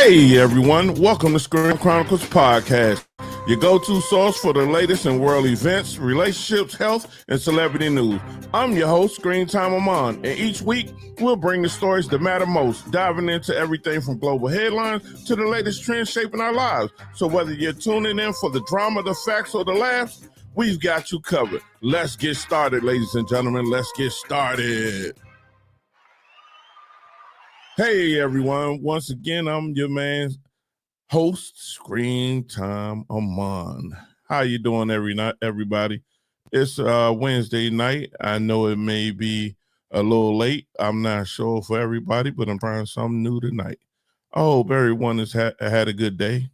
Hey everyone, welcome to Screen Chronicles Podcast, your go-to source for the latest in world events, relationships, health, and celebrity news. I'm your host, Screen Time and each week we'll bring the stories that matter most, diving into everything from global headlines to the latest trends shaping our lives. So whether you're tuning in for the drama, the facts, or the laughs, we've got you covered. Let's get started, ladies and gentlemen. Let's get started. Hey everyone, once again, I'm your man's host, Screen Time Amon. How you doing everybody? It's Wednesday night. I know it may be a little late. I'm not sure for everybody, but I'm trying something new tonight. I hope everyone has had a good day.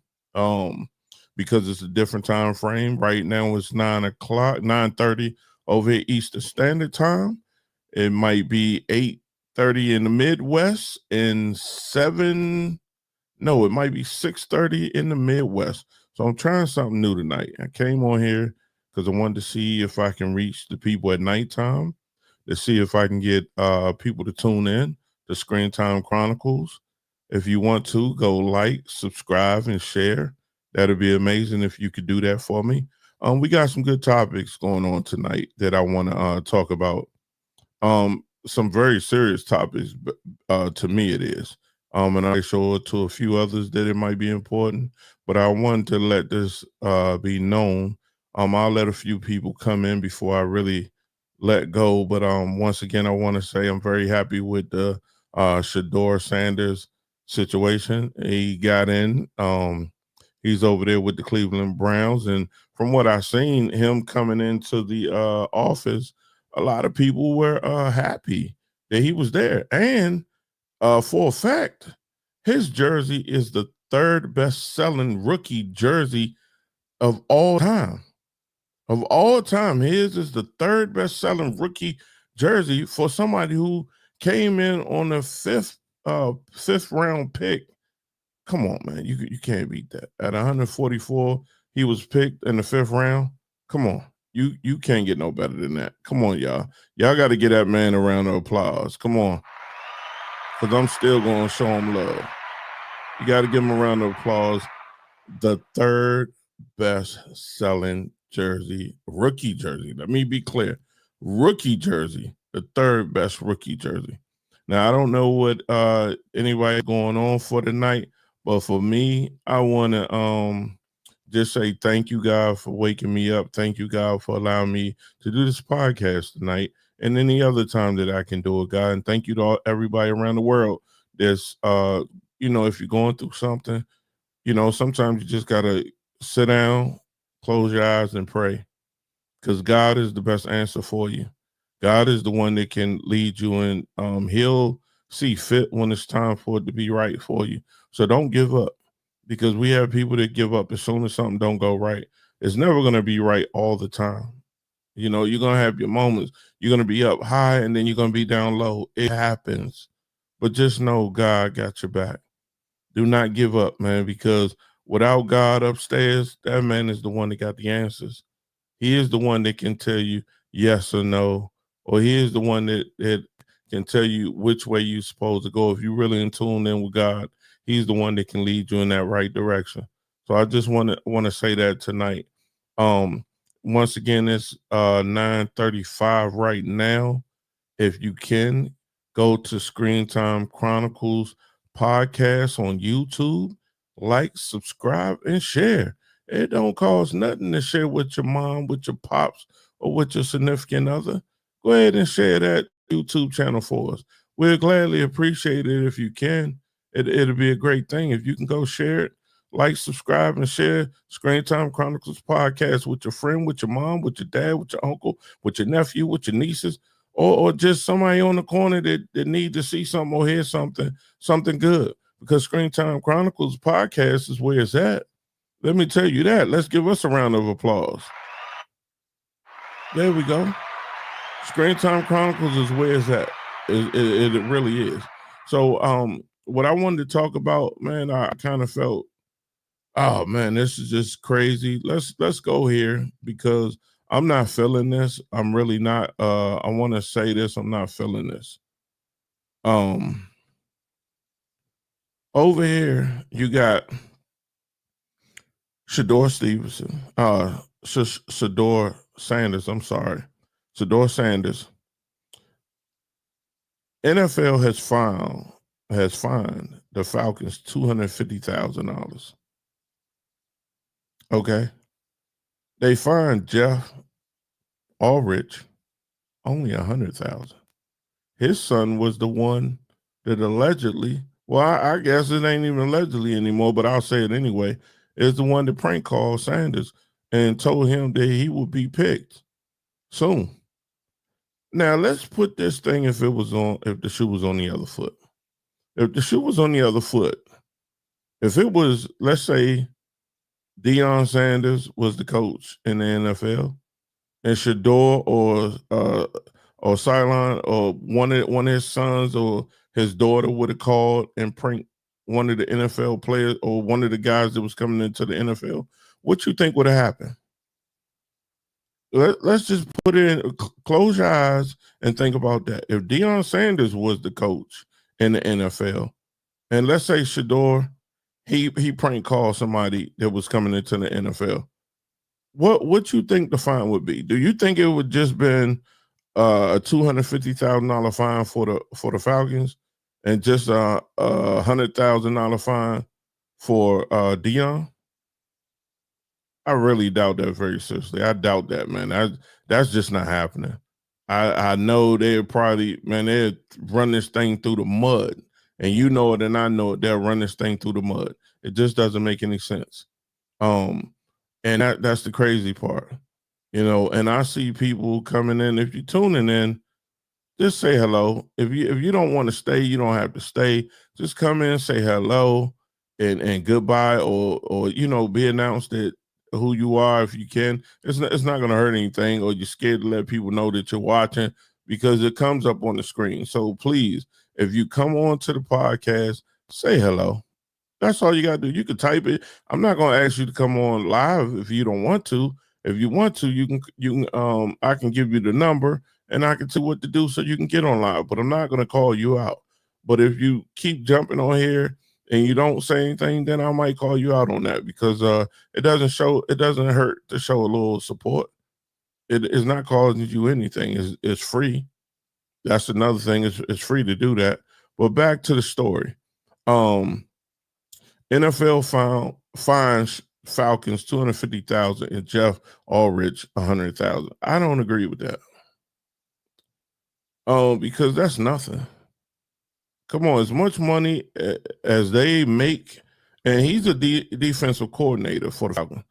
Because it's a different time frame. Right now it's 9:30 over here Eastern Standard Time. It might be 8:30 in the Midwest and it might be 6:30 in the Midwest. So I'm trying something new tonight. I came on here because I wanted to see if I can reach the people at nighttime, to see if I can get people to tune in to Screen Time Chronicles. If you want to, go like, subscribe, and share. That'd be amazing if you could do that for me. We got some good topics going on tonight that I want to talk about. Some very serious topics, to me it is. And I show it to a few others that it might be important, but I wanted to let this be known. I'll let a few people come in before I really let go. But once again, I want to say I'm very happy with the Shador Sanders situation. He got in. He's over there with the Cleveland Browns, and from what I've seen, him coming into the office, a lot of people were happy that he was there. And for a fact, his jersey is the third best-selling rookie jersey of all time. Of all time, his is the third best-selling rookie jersey for somebody who came in on the fifth round pick. Come on, man, you can't beat that. At 144, he was picked in the fifth round. Come on. You can't get no better than that. Come on, y'all. Y'all got to get that man a round of applause. Come on. Because I'm still going to show him love. You got to give him a round of applause. The third best-selling jersey, rookie jersey. Let me be clear. Rookie jersey, the third best rookie jersey. Now, I don't know what anybody's going on for tonight, but for me, I want to just say thank you, God, for waking me up. Thank you, God, for allowing me to do this podcast tonight and any other time that I can do it, God. And thank you to everybody around the world. There's, if you're going through something, sometimes you just got to sit down, close your eyes, and pray, because God is the best answer for you. God is the one that can lead you, and he'll see fit when it's time for it to be right for you. So don't give up. Because we have people that give up as soon as something don't go right. It's never going to be right all the time. You're going to have your moments. You're going to be up high and then you're going to be down low. It happens. But just know God got your back. Do not give up, man, because without God upstairs, that man is the one that got the answers. He is the one that can tell you yes or no, or he is the one that can tell you which way you're supposed to go. If you're really in tune in with God, he's the one that can lead you in that right direction. So I just want to say that tonight. Once again, it's 9:35 right now. If you can, go to Screen Time Chronicles Podcast on YouTube. Like, subscribe, and share. It don't cost nothing to share with your mom, with your pops, or with your significant other. Go ahead and share that YouTube channel for us. We'll gladly appreciate it if you can. It'll be a great thing if you can go share it, like, subscribe, and share Screen Time Chronicles Podcast with your friend, with your mom, with your dad, with your uncle, with your nephew, with your nieces, or just somebody on the corner that need to see something or hear something good. Because Screen Time Chronicles Podcast is where it's at. Let me tell you that. Let's give us a round of applause. There we go. Screen Time Chronicles is where it's at. It really is. So, what I wanted to talk about, man, I kind of felt, oh man, this is just crazy. Let's go here because I'm not feeling this. I'm really not. I want to say this. I'm not feeling this. Over here, you got Shador Stevenson, Shador Sanders. I'm sorry, Shador Sanders. NFL has fined the Falcons $250,000. Okay, they fined Jeff Ulbrich only $100,000. His son was the one that allegedly, well, I guess it ain't even allegedly anymore, but I'll say it anyway, is the one that prank called Sanders and told him that he would be picked soon. Now let's put this thing if the shoe was on the other foot. If the shoe was on the other foot, if it was, let's say, Deion Sanders was the coach in the NFL, and Shador or Cylon or one of his sons or his daughter would have called and pranked one of the NFL players or one of the guys that was coming into the NFL, what you think would have happened? Let's just put it in, close your eyes and think about that. If Deion Sanders was the coach in the NFL, and let's say Shador, he prank called somebody that was coming into the NFL, what you think the fine would be? Do you think it would just been a $250,000 fine for the Falcons and just a $100,000 fine for Deion? I really doubt that very seriously. I doubt that, man. That's just not happening. I know they'd run this thing through the mud, and you know it, and I know it. They'll run this thing through the mud. It just doesn't make any sense. And that's the crazy part, And I see people coming in. If you're tuning in, just say hello. If you don't want to stay, you don't have to stay. Just come in, say hello, and goodbye, or be announced that who you are if you can. It's not going to hurt anything, or you're scared to let people know that you're watching because it comes up on the screen. So please, if you come on to the podcast, say hello. That's all you got to do. You can type it. I'm not going to ask you to come on live if you don't want to. If you want to, you can. I can give you the number and I can tell you what to do so you can get on live. But I'm not going to call you out. But if you keep jumping on here and you don't say anything, then I might call you out on that because it doesn't hurt to show a little support. It is not costing you anything. It's free. That's another thing. It's free to do that. But back to the story. NFL fines Falcons $250,000 and Jeff Ulbrich $100,000. I don't agree with that. Because that's nothing. Come on, as much money as they make, and he's a defensive coordinator for the Falcons.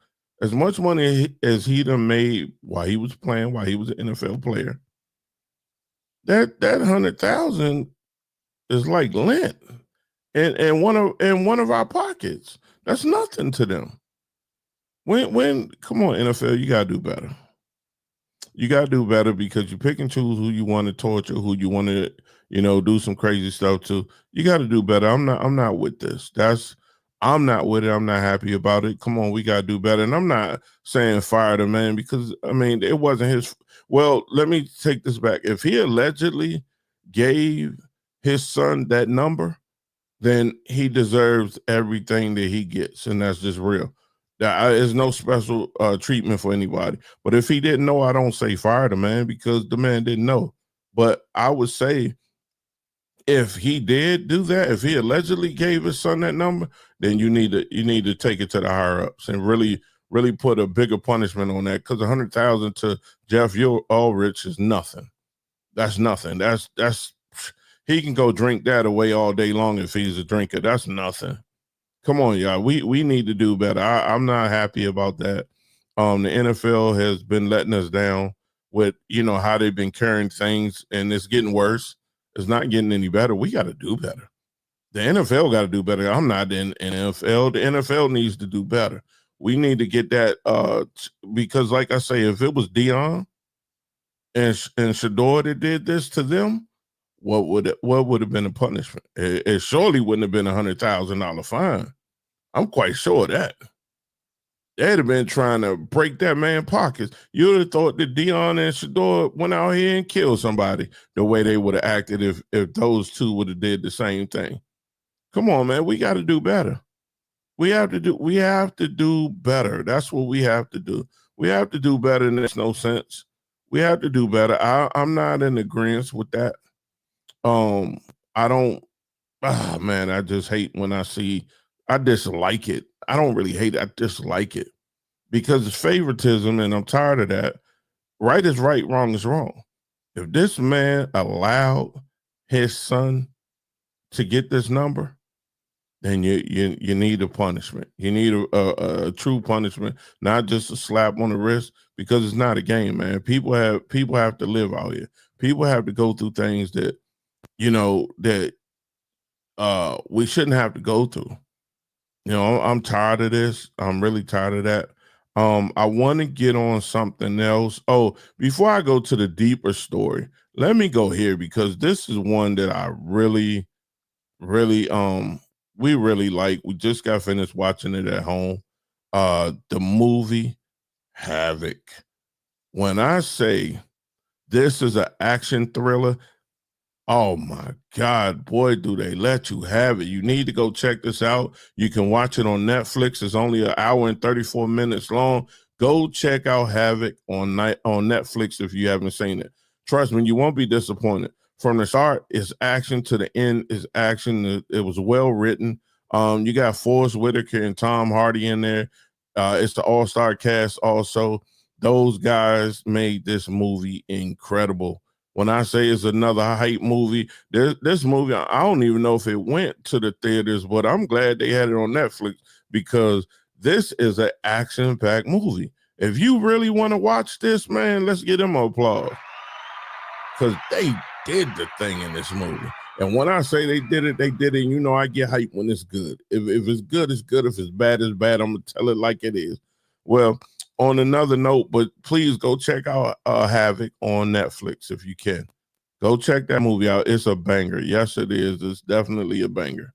As much money as he done made while he was playing, while he was an NFL player, that $100,000 is like lint in one of our pockets. That's nothing to them. When come on, NFL, you gotta do better. You gotta do better because you pick and choose who you want to torture, who you want to, do some crazy stuff to. You gotta do better. I'm not with this. I'm not with it. I'm not happy about it. Come on, we gotta do better. And I'm not saying fire the man because it wasn't his. Well, let me take this back. If he allegedly gave his son that number, then he deserves everything that he gets, and that's just real. There's no special treatment for anybody. But if he didn't know, I don't say fire the man because the man didn't know. But I would say if he did do that, if he allegedly gave his son that number, then you need to take it to the higher ups and really, really put a bigger punishment on that because $100,000 to Jeff Ulbrich is nothing. That's nothing. That's he can go drink that away all day long if he's a drinker. That's nothing. Come on, y'all. We need to do better. I'm not happy about that. The NFL has been letting us down with, how they've been carrying things, and it's getting worse. It's not getting any better. We got to do better. The NFL got to do better. I'm not in NFL. The NFL needs to do better. We need to get that because, like I say, if it was Deion and Shador that did this to them, what would have been the punishment? It surely wouldn't have been $100,000 fine. I'm quite sure of that. They'd have been trying to break that man's pockets. You would have thought that Deion and Shador went out here and killed somebody the way they would have acted if those two would have did the same thing. Come on, man. We got to do better. We have to do better. That's what we have to do. We have to do better, and there's no sense. We have to do better. I'm not in agreement with that. Um, I don't. Man, I just hate when I see. I dislike it. I don't really hate it. I dislike it because it's favoritism, and I'm tired of that. Right is right, wrong is wrong. If this man allowed his son to get this number, then you need a punishment. You need a true punishment, not just a slap on the wrist, because it's not a game, man. People have to live out here. People have to go through things that that we shouldn't have to go through. I'm tired of this. I'm really tired of that. I want to get on something else. Oh, before I go to the deeper story, let me go here because this is one that I really we really like. We just got finished watching it at home. The movie Havoc. When I say this is an action thriller, oh my God, boy, do they let you have it. You need to go check this out. You can watch it on Netflix. It's only an hour and 34 minutes long. Go check out Havoc on Netflix if you haven't seen it. Trust me, you won't be disappointed. From the start, it's action to the end is action. It was well written. You got Forrest Whitaker and Tom Hardy in there. It's the all-star cast also. Those guys made this movie incredible. When I say it's another hype movie, this movie, I don't even know if it went to the theaters, but I'm glad they had it on Netflix because this is an action-packed movie. If you really want to watch this, man, let's give them an applause because they did the thing in this movie. And when I say they did it, they did it. And I get hype when it's good. If it's good, it's good. If it's bad, it's bad. I'm going to tell it like it is. Well, on another note, but please go check out Havoc on Netflix if you can. Go check that movie out. It's a banger. Yes, it is. It's definitely a banger.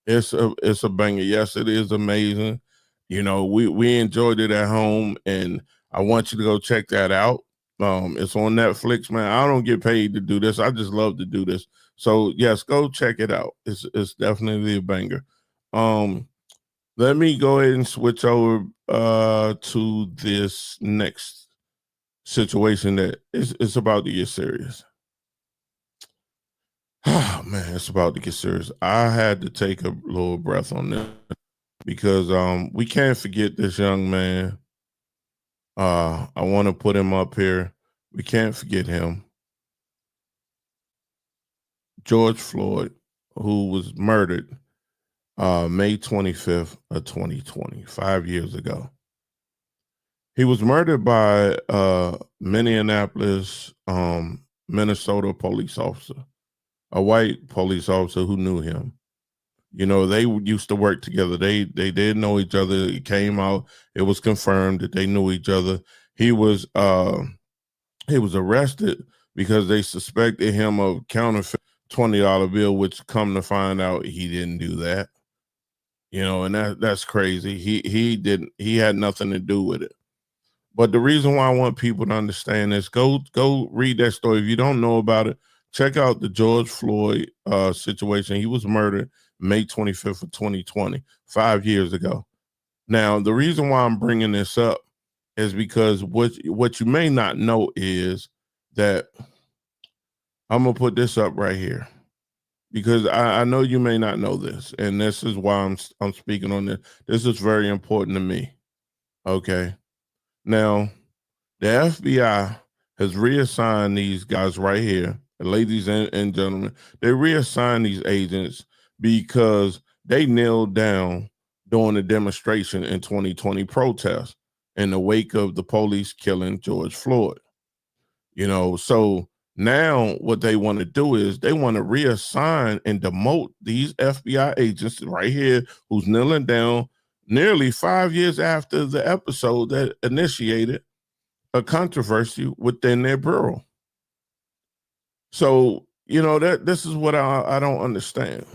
It's a banger. Yes, it is amazing. We enjoyed it at home, and I want you to go check that out. It's on Netflix, man. I don't get paid to do this. I just love to do this. So yes, go check it out. It's definitely a banger. Let me go ahead and switch over to this next situation that it's about to get serious. Oh man, it's about to get serious. I had to take a little breath on this because we can't forget this young man. I want to put him up here. We can't forget him. George Floyd, who was murdered May 25th of 2020, 5 years ago. He was murdered by Minneapolis, Minnesota police officer, a white police officer who knew him. They used to work together. They did know each other. It came out. It was confirmed that they knew each other. He was arrested because they suspected him of counterfeit $20 bill, which come to find out he didn't do that. And that's crazy. He had nothing to do with it. But the reason why I want people to understand this, go read that story. If you don't know about it, check out the George Floyd situation. He was murdered May 25th of 2020, 5 years ago. Now, the reason why I'm bringing this up is because what you may not know is that I'm going to put this up right here. Because I know you may not know this, and this is why I'm speaking on this. This is very important to me. Okay. Now, the FBI has reassigned these guys right here, ladies and gentlemen. They reassigned these agents because they knelt down during a demonstration in 2020 protest in the wake of the police killing George Floyd. So now what they want to do is they want to reassign and demote these FBI agents right here who's kneeling down nearly 5 years after the episode that initiated a controversy within their bureau. So, that this is what I don't understand.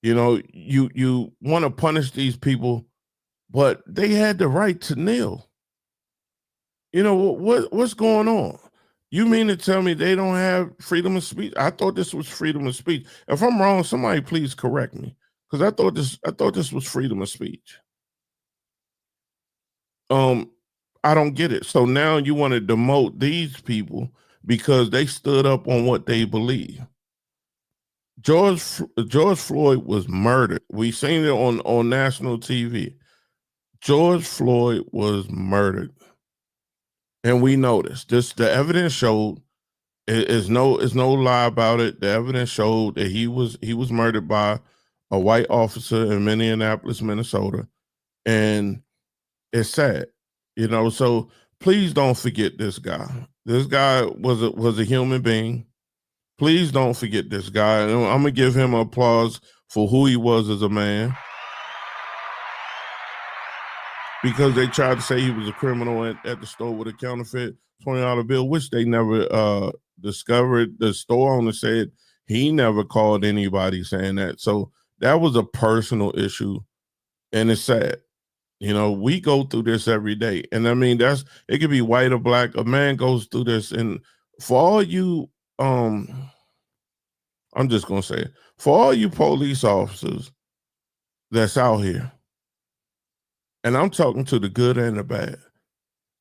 You want to punish these people, but they had the right to kneel. What's going on? You mean to tell me they don't have freedom of speech? I thought this was freedom of speech. If I'm wrong, somebody please correct me. Because I thought this was freedom of speech. I don't get it. So now you want to demote these people because they stood up on what they believe. George Floyd was murdered. We seen it on national TV. George Floyd was murdered, and we noticed this. The evidence showed is no lie about it. The evidence showed that he was murdered by a white officer in Minneapolis, Minnesota, and it's sad, So please don't forget this guy. This guy was a human being. Please don't forget this guy. I'm gonna give him applause for who he was as a man, because they tried to say he was a criminal at the store with a counterfeit $20 bill, which they never discovered. The store owner said he never called anybody saying that. So that was a personal issue, and it's sad. We go through this every day. And I mean, it could be white or black. A man goes through this. And for all you, I'm just going to say it, for all you police officers that's out here, and I'm talking to the good and the bad,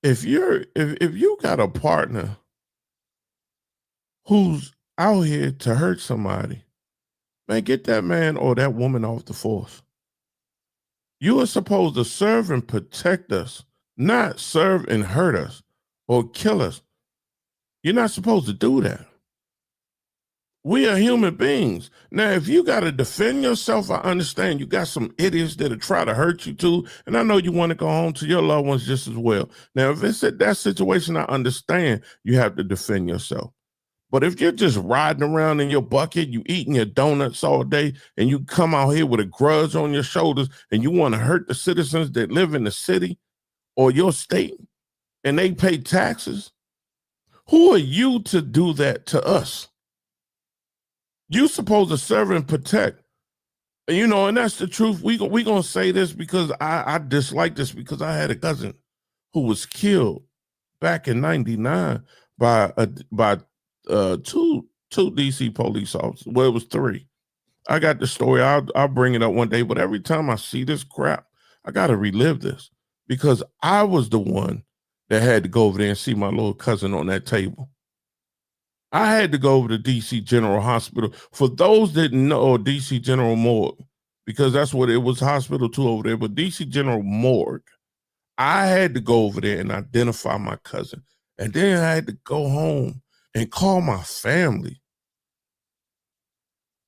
if you got a partner who's out here to hurt somebody, man, get that man or that woman off the force. You are supposed to serve and protect us, not serve and hurt us or kill us. You're not supposed to do that. We are human beings. Now, if you got to defend yourself, I understand. You got some idiots that'll try to hurt you too. And I know you want to go home to your loved ones just as well. Now, if it's at that situation, I understand you have to defend yourself. But if you're just riding around in your bucket, you eating your donuts all day, and you come out here with a grudge on your shoulders, and you want to hurt the citizens that live in the city or your state, and they pay taxes, who are you to do that to us? You're supposed to serve and protect. And that's the truth. We going to say this because I dislike this, because I had a cousin who was killed back in 99 by two DC police officers. Well, it was 3. I got the story. I'll bring it up one day. But every time I see this crap, I got to relive this, because I was the one that had to go over there and see my little cousin on that table. I had to go over to DC General Hospital. For those that know DC General Morgue, because that's what it was, hospital too over there, but DC General Morgue, I had to go over there and identify my cousin. And then I had to go home and call my family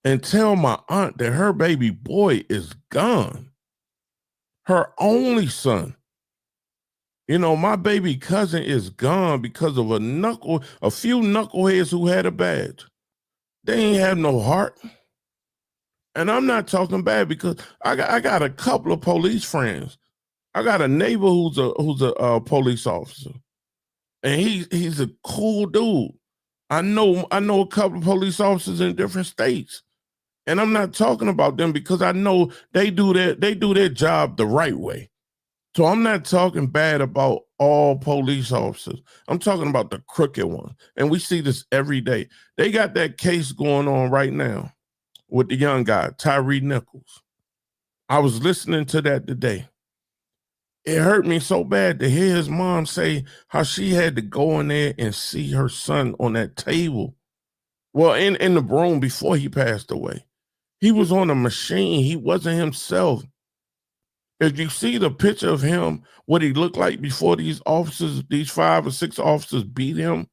and tell my aunt that her baby boy is gone. Her only son. My baby cousin is gone because of a few knuckleheads who had a badge. They ain't have no heart. And I'm not talking bad, because I got a couple of police friends. I got a neighbor who's a police officer, and he's a cool dude. I know a couple of police officers in different states, and I'm not talking about them because I know they do their job the right way. So I'm not talking bad about all police officers. I'm talking about the crooked ones. And we see this every day. They got that case going on right now with the young guy, Tyree Nichols. I was listening to that today. It hurt me so bad to hear his mom say how she had to go in there and see her son on that table. Well, in the room before he passed away. He was on a machine. He wasn't himself. If you see the picture of him, what he looked like before these 5 or 6 officers beat him,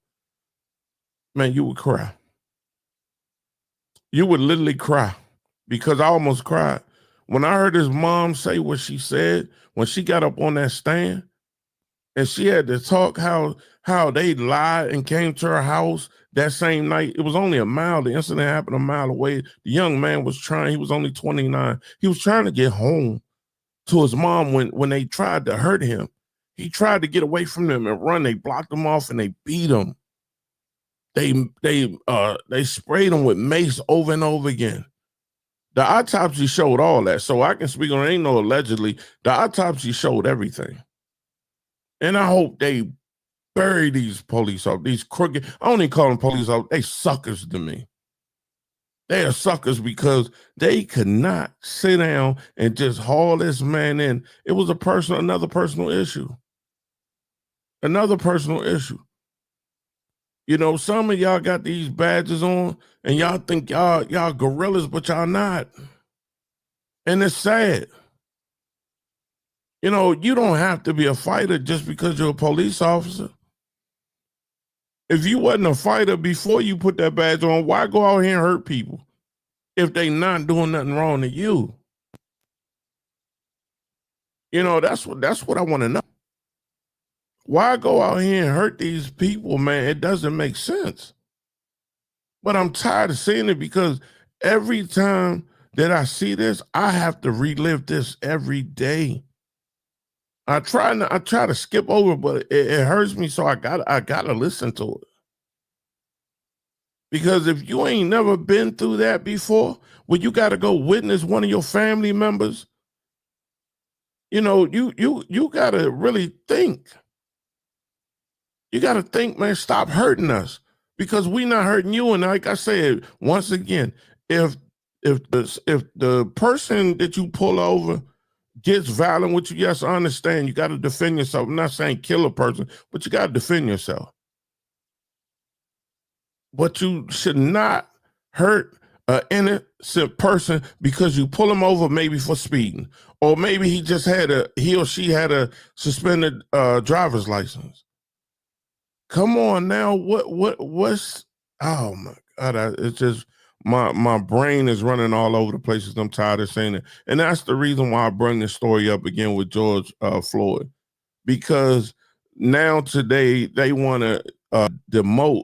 man, you would cry. You would literally cry, because I almost cried. When I heard his mom say what she said, when she got up on that stand, and she had to talk how they lied and came to her house that same night. It was only a mile. The incident happened a mile away. The young man he was only 29. He was trying to get home to his mom when they tried to hurt him. He tried to get away from them and run. They blocked him off and they beat him. They sprayed him with mace over and over again. The autopsy showed all that, so I can speak on it. Ain't no allegedly. The autopsy showed everything. And I hope they bury these police officers, these crooked. I don't even call them police officers. They suckers to me. They are suckers because they could not sit down and just haul this man in. It was another personal issue. Another personal issue. You know, some of y'all got these badges on and y'all think y'all gorillas, but y'all not. And it's sad. You know, you don't have to be a fighter just because you're a police officer. If you wasn't a fighter before you put that badge on, why go out here and hurt people if they not doing nothing wrong to you? You know, that's what I want to know. Why go out here and hurt these people, man? It doesn't make sense. But I'm tired of seeing it because every time that I see this, I have to relive this every day. I try to skip over, but it hurts me, so I gotta listen to it. Because if you ain't never been through that before, when you gotta go witness one of your family members, you know, you gotta really think. You gotta think, man, stop hurting us because we not hurting you. And like I said, once again, if the person that you pull over gets violent with you, yes, I understand. You got to defend yourself. I'm not saying kill a person, but you got to defend yourself. But you should not hurt an innocent person because you pull him over maybe for speeding, or maybe he or she had a suspended driver's license. Come on now, what's? Oh my God! It's just my brain is running all over the places. I'm tired of saying it, and that's the reason why I bring this story up again with George Floyd, because now today they want to demote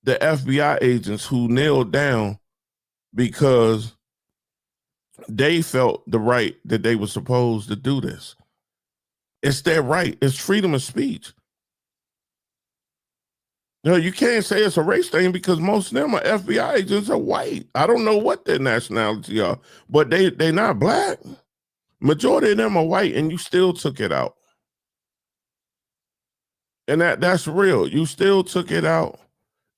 the FBI agents who knelt down because they felt the right that they were supposed to do this. It's their right. It's freedom of speech. No, you can't say it's a race thing because most of them are FBI agents are white. I don't know what their nationality are, but they're not black. Majority of them are white, and you still took it out. And that's real. You still took it out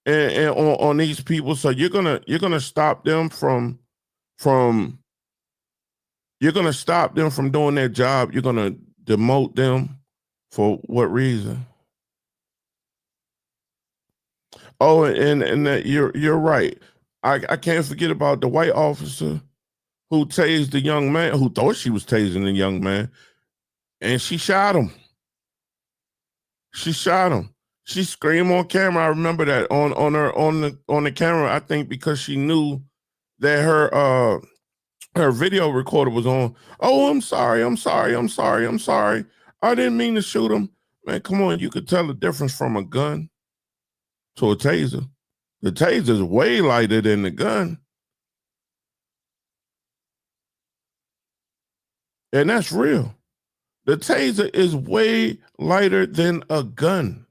and on these people. So you're gonna stop them from you're gonna stop them from doing their job. You're gonna demote them for what reason? Oh, and that you're right. I can't forget about the white officer who tased the young man, who thought she was tasing the young man, and she shot him. She shot him. She screamed on camera. I remember that on the camera. I think because she knew that her video recorder was on. Oh, I'm sorry. I didn't mean to shoot him. Man, come on. You could tell the difference from a gun to a taser. The taser is way lighter than the gun. And that's real. The taser is way lighter than a gun.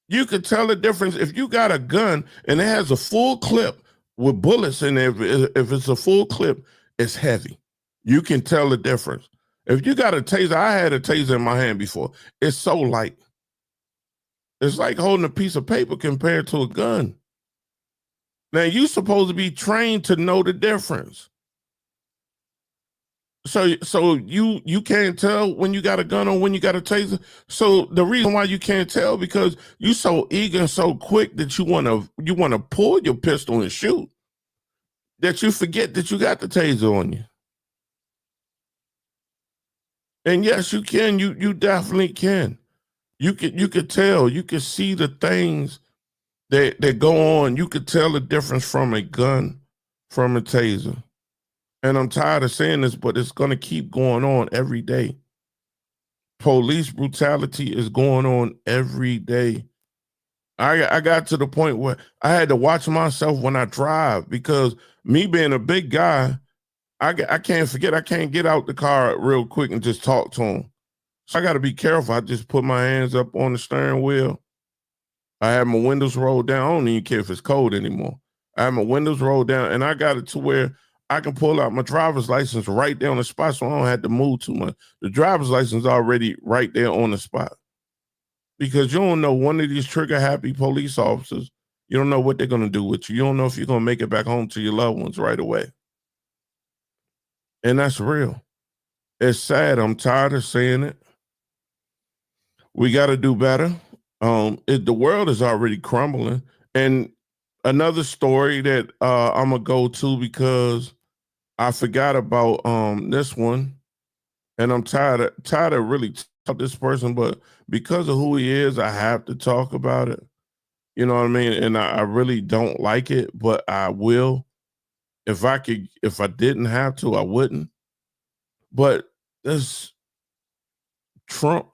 You could tell the difference if you got a gun and it has a full clip with bullets in it. If it's a full clip, it's heavy. You can tell the difference. If you got a taser, I had a taser in my hand before. It's so light. It's like holding a piece of paper compared to a gun. Now, you're supposed to be trained to know the difference. So you can't tell when you got a gun or when you got a taser. So the reason why you can't tell because you're so eager and so quick that you want to pull your pistol and shoot that you forget that you got the taser on you. And yes, you can. You definitely can. You could tell. You could see the things that go on. You could tell the difference from a gun, from a taser. And I'm tired of saying this, but it's going to keep going on every day. Police brutality is going on every day. I got to the point where I had to watch myself when I drive because me being a big guy, I can't forget. I can't get out the car real quick and just talk to him. So I got to be careful. I just put my hands up on the steering wheel. I have my windows rolled down. I don't even care if it's cold anymore. I have my windows rolled down, and I got it to where I can pull out my driver's license right there on the spot so I don't have to move too much. The driver's license already right there on the spot. Because you don't know, one of these trigger-happy police officers You don't know what they're going to do with you. You don't know if you're going to make it back home to your loved ones right away. And that's real. It's sad. I'm tired of saying it. We got to do better. The world is already crumbling. And another story that I'm going to go to because I forgot about this one. And I'm tired of really talking this person, but because of who he is, I have to talk about it. You know what I mean? And I really don't like it, but I will. If I didn't have to, I wouldn't. But this Trump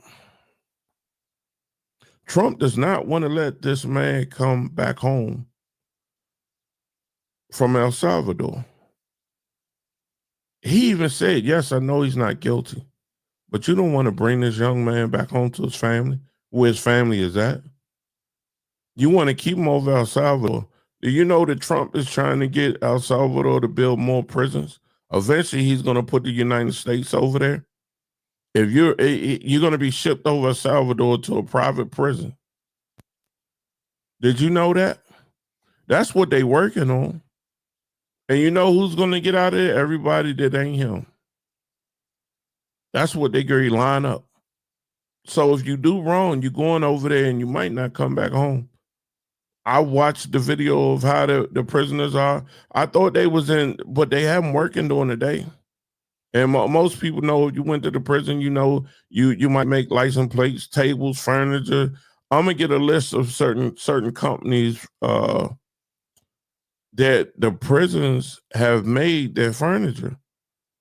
does not want to let this man come back home from El Salvador. He even said, yes, I know he's not guilty, but you don't want to bring this young man back home to his family, where his family is at. You want to keep him over El Salvador. Do you know that Trump is trying to get El Salvador to build more prisons? Eventually, he's going to put the United States over there. If you're going to be shipped over El Salvador to a private prison. Did you know that? That's what they working on. And you know who's going to get out of there? Everybody that ain't him. That's what they going to line up. So if you do wrong, you're going over there and you might not come back home. I watched the video of how the prisoners are. I thought they was in, but they have them working during the day. And most people know if you went to the prison, you know, you might make license plates, tables, furniture. I'm gonna get a list of certain companies that the prisons have made their furniture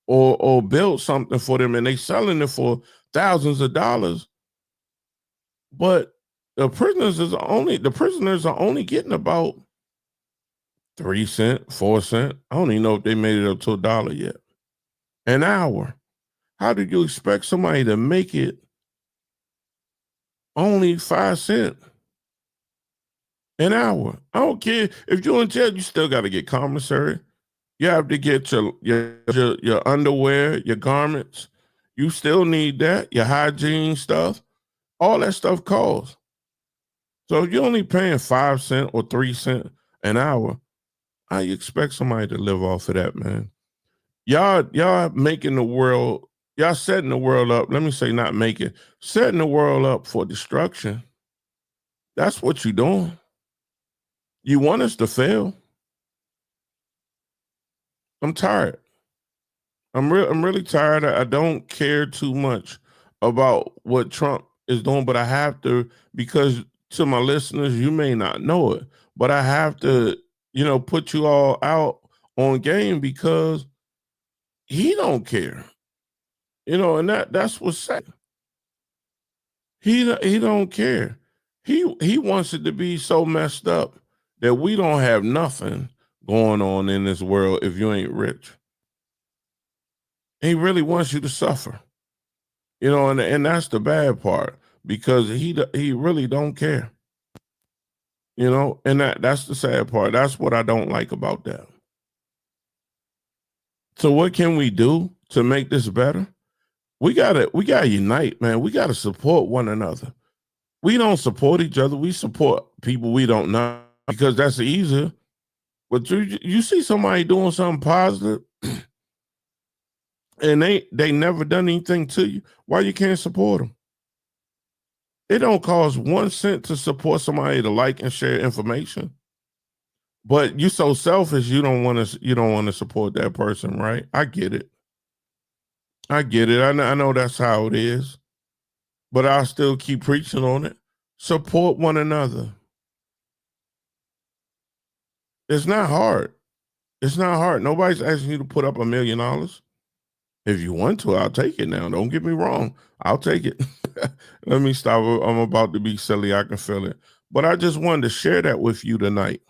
or built something for them, and they selling it for thousands of dollars. But the prisoners are only getting about 3 cents, 4 cents. I don't even know if they made it up to $1 yet. An hour. How did you expect somebody to make it only 5 cents an hour? I don't care if you're in jail. You still got to get commissary. You have to get your underwear, your garments. You still need that. Your hygiene stuff. All that stuff costs. So if you're only paying 5 cents or 3 cents an hour, how you expect somebody to live off of that, man? Y'all making the world, y'all setting the world up. Let me say not making, setting the world up for destruction. That's what you're doing. You want us to fail. I'm tired. I'm really tired. I don't care too much about what Trump is doing, but I have to, because to my listeners, you may not know it, but I have to, put you all out on game because he don't care. And that's what's sad. He don't care. He wants it to be so messed up that we don't have nothing going on in this world if you ain't rich. He really wants you to suffer. And that's the bad part because he really don't care. And that's the sad part. That's what I don't like about that. So what can we do to make this better? We gotta unite, man. We gotta support one another. We don't support each other. We support people we don't know because that's easier. But you see somebody doing something positive and they never done anything to you. Why you can't support them? It don't cost 1 cent to support somebody to like and share information. But you so selfish, you don't want to support that person, right? I get it. I know that's how it is. But I'll still keep preaching on it. Support one another. It's not hard. It's not hard. Nobody's asking you to put up $1 million. If you want to, I'll take it now. Don't get me wrong. I'll take it. Let me stop. I'm about to be silly. I can feel it. But I just wanted to share that with you tonight.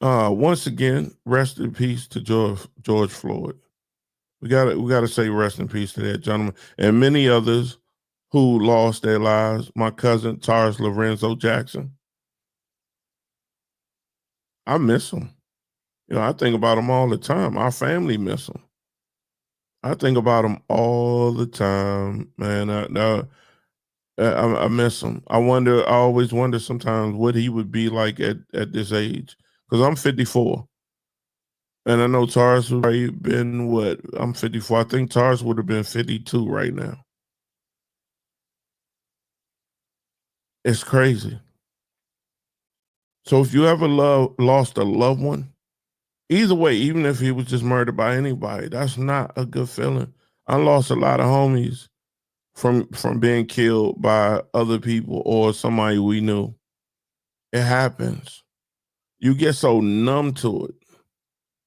Once again, rest in peace to George Floyd. We gotta say rest in peace to that gentleman and many others who lost their lives. My cousin Taurus Lorenzo Jackson. I miss him. I think about him all the time. Our family miss him. I think about him all the time, man. I miss him. I always wonder sometimes what he would be like at this age. Because I'm 54. And I know Tars would have been what? I'm 54. I think Tars would have been 52 right now. It's crazy. So if you ever lost a loved one, either way, even if he was just murdered by anybody, that's not a good feeling. I lost a lot of homies from being killed by other people or somebody we knew. It happens. You get so numb to it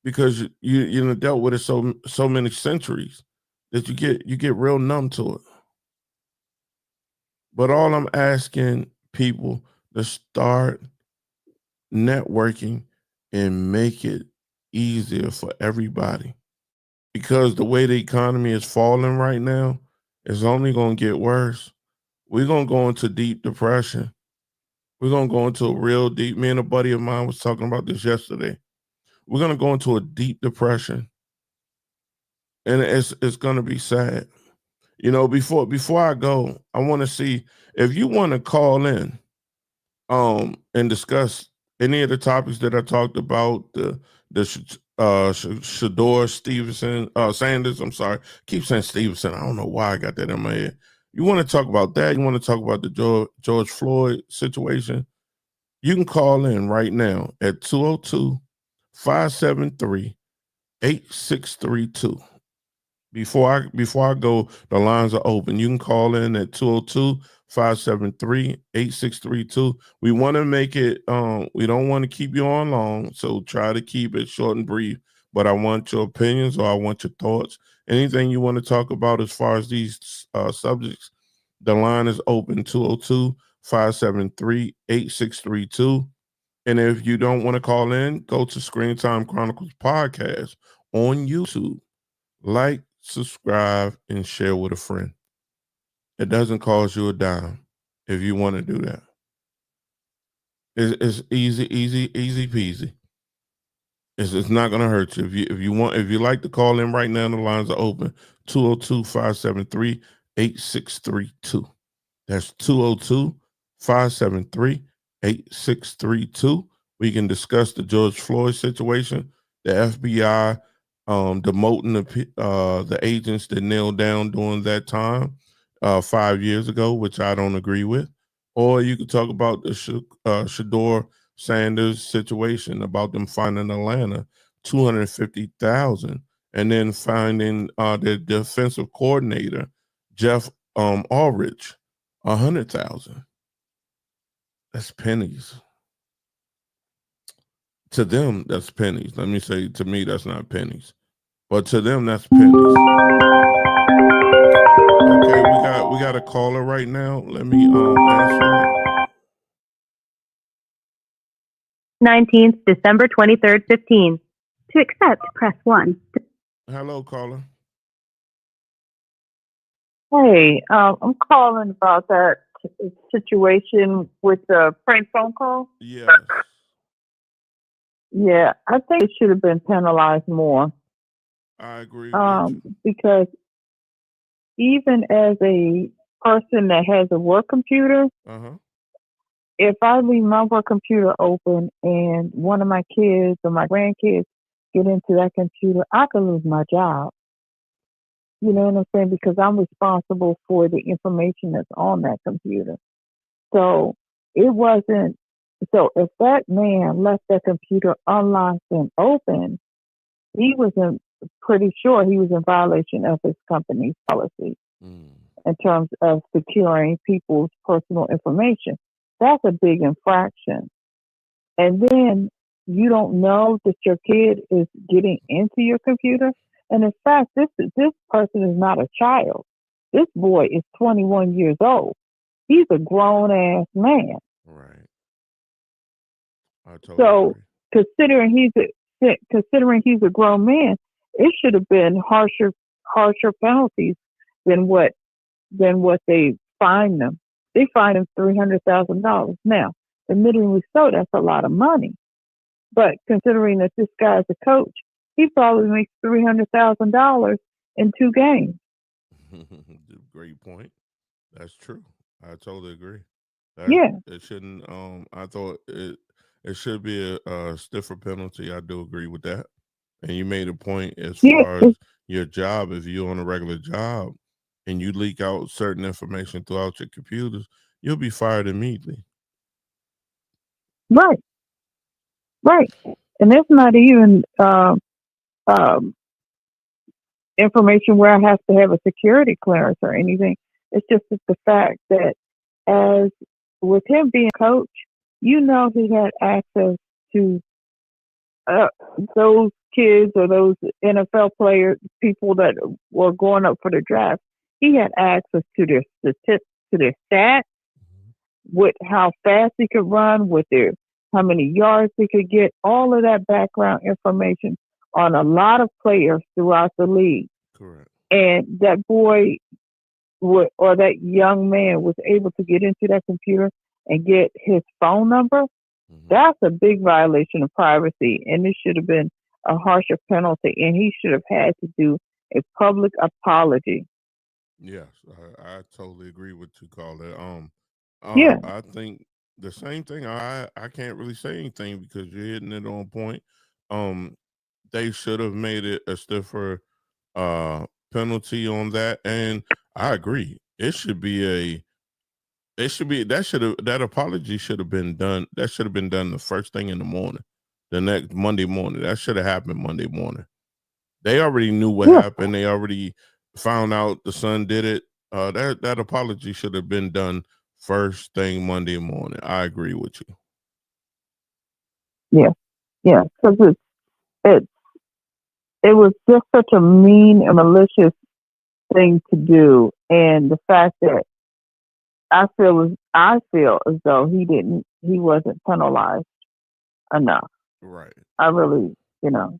because you dealt with it so many centuries that you get real numb to it. But all I'm asking people to start networking and make it easier for everybody. Because the way the economy is falling right now, it's only going to get worse. We're going to go into deep depression. We're going to go into a real deep. Me and a buddy of mine was talking about this yesterday. We're going to go into a deep depression, and it's going to be sad. Before I go, I want to see if you want to call in and discuss any of the topics that I talked about, Shador Stevenson, Sanders, I'm sorry, keep saying Stevenson. I don't know why I got that in my head. You want to talk about that? You want to talk about the George Floyd situation? You can call in right now at 202-573-8632. Before I go, the lines are open. You can call in at 202-573-8632. We want to make it we don't want to keep you on long, so try to keep it short and brief. But I want your opinions or I want your thoughts. Anything you want to talk about as far as these subjects, the line is open 202-573-8632. And if you don't want to call in, go to Screen Time Chronicles Podcast on YouTube. Like, subscribe, and share with a friend. It doesn't cost you a dime if you want to do that. It's easy peasy. It's not gonna hurt you. If you like to call in right now, the lines are open. 202-573-8632. That's 202-573-8632. We can discuss the George Floyd situation, the FBI demoting the agents that nailed down during that time 5 years ago, which I don't agree with. Or you could talk about the Shador Sanders situation, about them finding Atlanta 250,000, and then finding the defensive coordinator Jeff Ulbrich 100,000. That's pennies. To them, that's pennies. Let me say, to me, that's not pennies, but to them, that's pennies. Okay, we got a caller right now. Let me answer. 19th, December 23rd, 15. To accept, press 1. Hello, caller. Hey, I'm calling about that situation with the prank phone call. Yes. Yeah, I think it should have been penalized more. I agree with you. Because even as a person that has a work computer, if I leave my work computer open and one of my kids or my grandkids get into that computer, I could lose my job. You know what I'm saying? Because I'm responsible for the information that's on that computer. So it wasn't, so if that man left that computer unlocked and open, he was pretty sure he was in violation of his company's policy in terms of securing people's personal information. That's a big infraction. And then you don't know that your kid is getting into your computer. And in fact, this person is not a child. This boy is 21 years old. He's a grown ass man. Right. I totally So agree. considering he's a grown man, it should have been harsher penalties than what they fined them. They fined him $300,000. Now, admittedly so, that's a lot of money. But considering that this guy's a coach, he probably makes $300,000 in 2 games. Great point. That's true. I totally agree. Yeah. It shouldn't. I thought it should be a stiffer penalty. I do agree with that. And you made a point as Yeah. far as your job. If you're on a regular job and you leak out certain information throughout your computers, you'll be fired immediately. Right. Right. And it's not even um, information where I have to have a security clearance or anything. It's just the fact that as with him being coach, he had access to uh, those kids or those NFL players, people that were going up for the draft. He had access to their statistics, to their stats, with how fast he could run, with their how many yards he could get, all of that background information on a lot of players throughout the league. Correct. And that boy or that young man was able to get into that computer and get his phone number. That's a big violation of privacy, and it should have been a harsher penalty, and he should have had to do a public apology. Yes, I totally agree with you, call it. Yeah. I think the same thing. I can't really say anything because you're hitting it on point. They should have made it a stiffer penalty on that, and I agree. That apology should have been done. That should have been done the first thing in the morning, the next Monday morning. That should have happened Monday morning. They already knew what happened. They already found out the son did it. That apology should have been done first thing Monday morning. I agree with you. Yeah, because it it was just such a mean and malicious thing to do, and the fact that I feel as though he wasn't penalized enough. Right. I really, not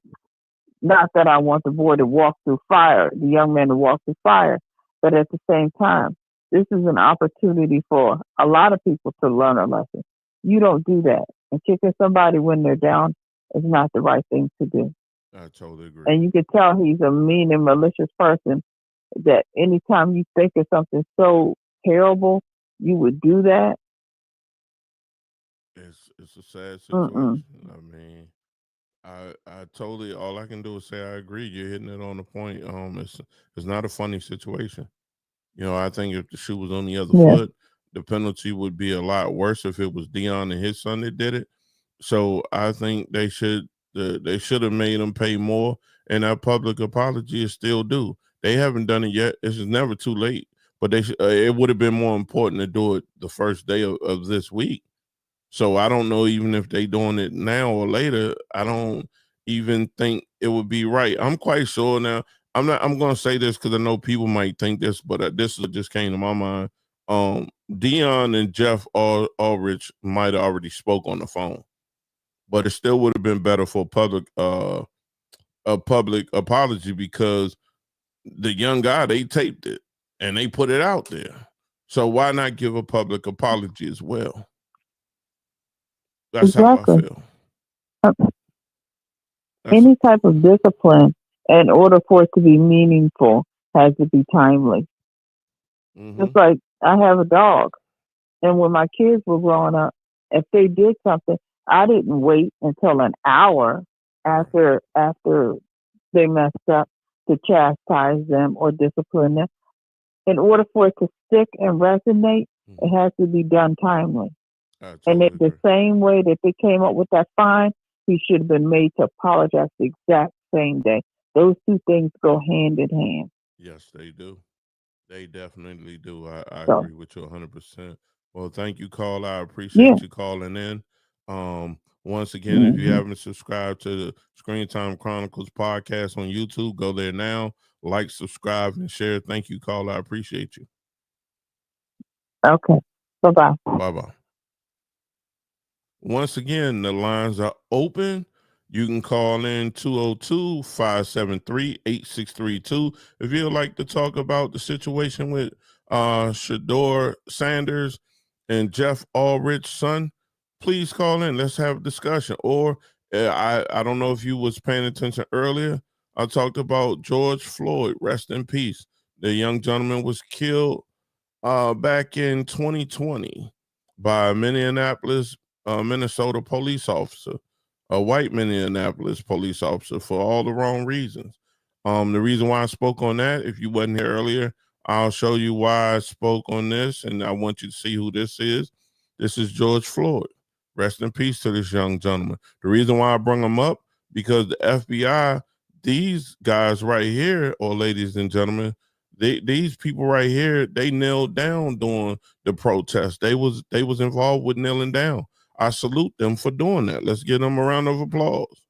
that I want the boy to walk through fire, the young man to walk through fire, but at the same time, this is an opportunity for a lot of people to learn a lesson. You don't do that. And kicking somebody when they're down is not the right thing to do. I totally agree. And you can tell he's a mean and malicious person that anytime you think of something so terrible, you would do that. It's a sad situation. I mean, I totally, all I can do is say I agree. You're hitting it on the point. It's not a funny situation. I think if the shoe was on the other foot, the penalty would be a lot worse if it was Dion and his son that did it. So I think they should have made him pay more, and that public apology is still due. They haven't done it yet. It's never too late, but it would have been more important to do it the first day of this week. So I don't know even if they doing it now or later. I don't even think it would be right. I'm quite sure now. I'm going to say this because I know people might think this, but this just came to my mind. Dion and Jeff Ulbrich might have already spoke on the phone, but it still would have been better for a public apology because the young guy, they taped it and they put it out there. So why not give a public apology as well? That's exactly. how I feel. Any type of discipline, in order for it to be meaningful, has to be timely. Just like I have a dog, and when my kids were growing up, if they did something, I didn't wait until an hour after they messed up to chastise them or discipline them. In order for it to stick and resonate, it has to be done timely. And the same way that they came up with that fine, he should have been made to apologize the exact same day. Those two things go hand in hand. Yes, they do. They definitely do. I agree with you 100%. Well, thank you, Carl. I appreciate you calling in. Once again, if you haven't subscribed to the Screen Time Chronicles podcast on YouTube, go there now. Like, subscribe, and share. Thank you, Carl. I appreciate you. Okay. Bye-bye. Bye-bye. Once again, the lines are open. You can call in 202-573-8632 if you'd like to talk about the situation with Shador Sanders and Jeff Ulbrich's son. Please call in. Let's have a discussion. Or I don't know if you was paying attention earlier. I talked about George Floyd. Rest in peace. The young gentleman was killed back in 2020 by a Minneapolis, Minnesota police officer, a white Minneapolis police officer, for all the wrong reasons. The reason why I spoke on that, if you wasn't here earlier, I'll show you why I spoke on this, and I want you to see who this is. This is George Floyd. Rest in peace to this young gentleman. The reason why I bring him up, because the FBI, these guys right here, or ladies and gentlemen, these people right here, they knelt down during the protest. They was involved with kneeling down. I salute them for doing that. Let's give them a round of applause.